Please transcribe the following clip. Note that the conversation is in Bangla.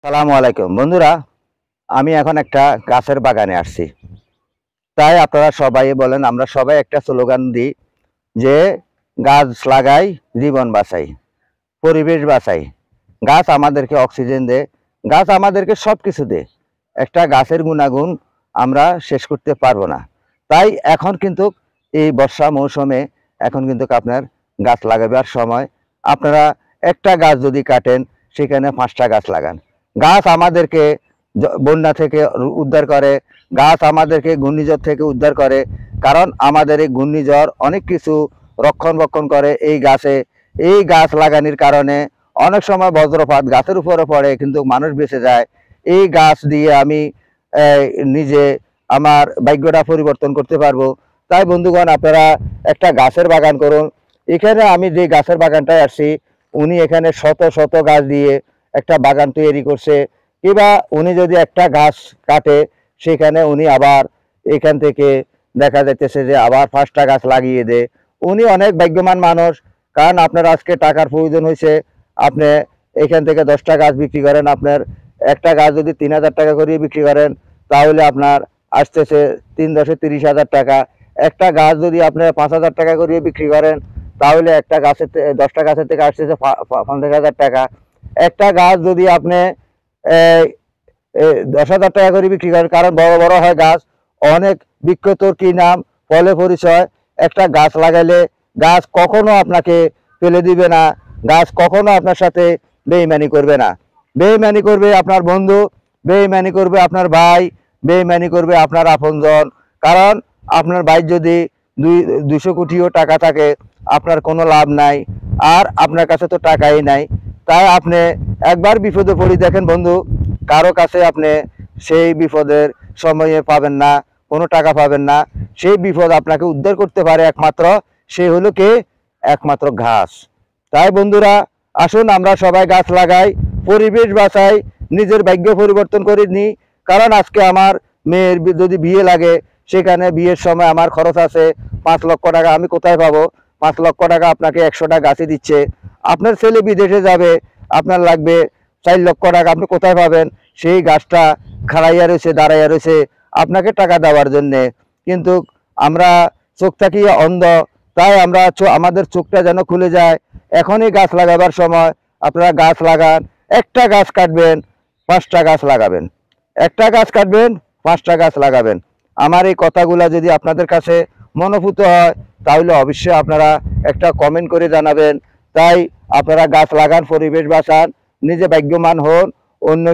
সালামু আলাইকুম বন্ধুরা। আমি এখন একটা গাছের বাগানে আসছি। তাই আপনারা সবাই বলেন, আমরা সবাই একটা স্লোগান দিই যে গাছ লাগাই, জীবন বাঁচাই, পরিবেশ বাঁচাই। গাছ আমাদেরকে অক্সিজেন দেয়, গাছ আমাদেরকে সব কিছু দেয়। একটা গাছের গুণাগুণ আমরা শেষ করতে পারবো না। তাই এখন কিন্তু এই বর্ষা মৌসুমে এখন কিন্তু আপনার গাছ লাগাবার সময়। আপনারা একটা গাছ যদি কাটেন, সেখানে 5টা গাছ লাগান। গাছ আমাদেরকে বন্যা থেকে উদ্ধার করে, গাছ আমাদেরকে ঘূর্ণিঝড় থেকে উদ্ধার করে। কারণ আমাদের এই ঘূর্ণিঝড় অনেক কিছু রক্ষণাবেক্ষণ করে এই গাছে। এই গাছ লাগানোর কারণে অনেক সময় বজ্রপাত গাছের উপরে পড়ে, কিন্তু মানুষ বেঁচে যায়। এই গাছ দিয়ে আমি নিজে আমার ভাগ্যটা পরিবর্তন করতে পারবো। তাই বন্ধুগণ, আপনারা একটা গাছের বাগান করুন। এখানে আমি যে গাছের বাগানটায় আসছি, উনি এখানে শত শত গাছ দিয়ে একটা বাগান তৈরি করছে। কিংবা উনি যদি একটা গাছ কাটে, সেখানে উনি আবার এখান থেকে দেখা যাইতেছে যে আবার 5টা গাছ লাগিয়ে দেয়। উনি অনেক ভাগ্যবান মানুষ। কারণ আপনার আজকে টাকার প্রয়োজন হয়েছে, আপনি এখান থেকে 10টা গাছ বিক্রি করেন, আপনার একটা গাছ যদি 3000 টাকা করে বিক্রি করেন, তাহলে আপনার আসতেছে 3 × 10 = 30,000 টাকা। একটা গাছ যদি আপনি 5,000 টাকা করে বিক্রি করেন, তাহলে একটা গাছের 10টা গাছের থেকে আসতেছে 50,000 টাকা। একটা গাছ যদি আপনি 10,000 টাকা করে বিক্রি করেন, কারণ বড় বড় হয় গাছ, অনেক বিক্রেতার কি নাম, ফলে পরিচয়। একটা গাছ লাগাইলে গাছ কখনো আপনাকে ফেলে দিবে না, গাছ কখনো আপনার সাথে বেইমানি করবে না। বেইমানি করবে আপনার বন্ধু, বেইমানি করবে আপনার ভাই, বেইমানি করবে আপনার আপনজন। কারণ আপনার ভাই যদি 200 কোটিও টাকা থাকে, আপনার কোনো লাভ নাই, আর আপনার কাছে তো টাকাই নাই। তাই আপনি একবার বিপদে পড়ি দেখেন বন্ধু, কারো কাছে আপনি সেই বিপদের সময়ে পাবেন না, কোনো টাকা পাবেন না। সেই বিপদ আপনাকে উদ্ধার করতে পারে একমাত্র, সে হলো কে? একমাত্র ঘাস। তাই বন্ধুরা, আসুন আমরা সবাই গাছ লাগাই, পরিবেশ বাঁচাই, নিজের ভাগ্য পরিবর্তন করে নিই। কারণ আজকে আমার মেয়ের যদি বিয়ে লাগে, সেখানে বিয়ের সময় আমার খরচ আছে 5 লক্ষ টাকা। আমি কোথায় পাবো 5 লক্ষ টাকা? আপনাকে 100টা গাছই দিচ্ছে। আপনার ছেলে বিদেশে যাবে, আপনার লাগবে 4 লক্ষ টাকা। আপনি কোথায় পাবেন? সেই গাছটা খাড়াইয়া রয়েছে, দাঁড়াইয়া রয়েছে আপনাকে টাকা দেওয়ার জন্যে। কিন্তু আমরা চোখ থাকিয়ে অন্ধ। তাই আমরা আমাদের চোখটা যেন খুলে যায়। এখনই গাছ লাগাবার সময়। আপনারা গাছ লাগান। একটা গাছ কাটবেন, 5টা গাছ লাগাবেন। একটা গাছ কাটবেন, 5টা গাছ লাগাবেন। আমার এই কথাগুলা যদি আপনাদের কাছে মনোভূত হয়, তাহলে অবশ্যই আপনারা একটা কমেন্ট করে জানাবেন। তাই আপনারা গাছ লাগান, পরিবেশ বাঁচান, নিজে ভাগ্যবান হন, অন্য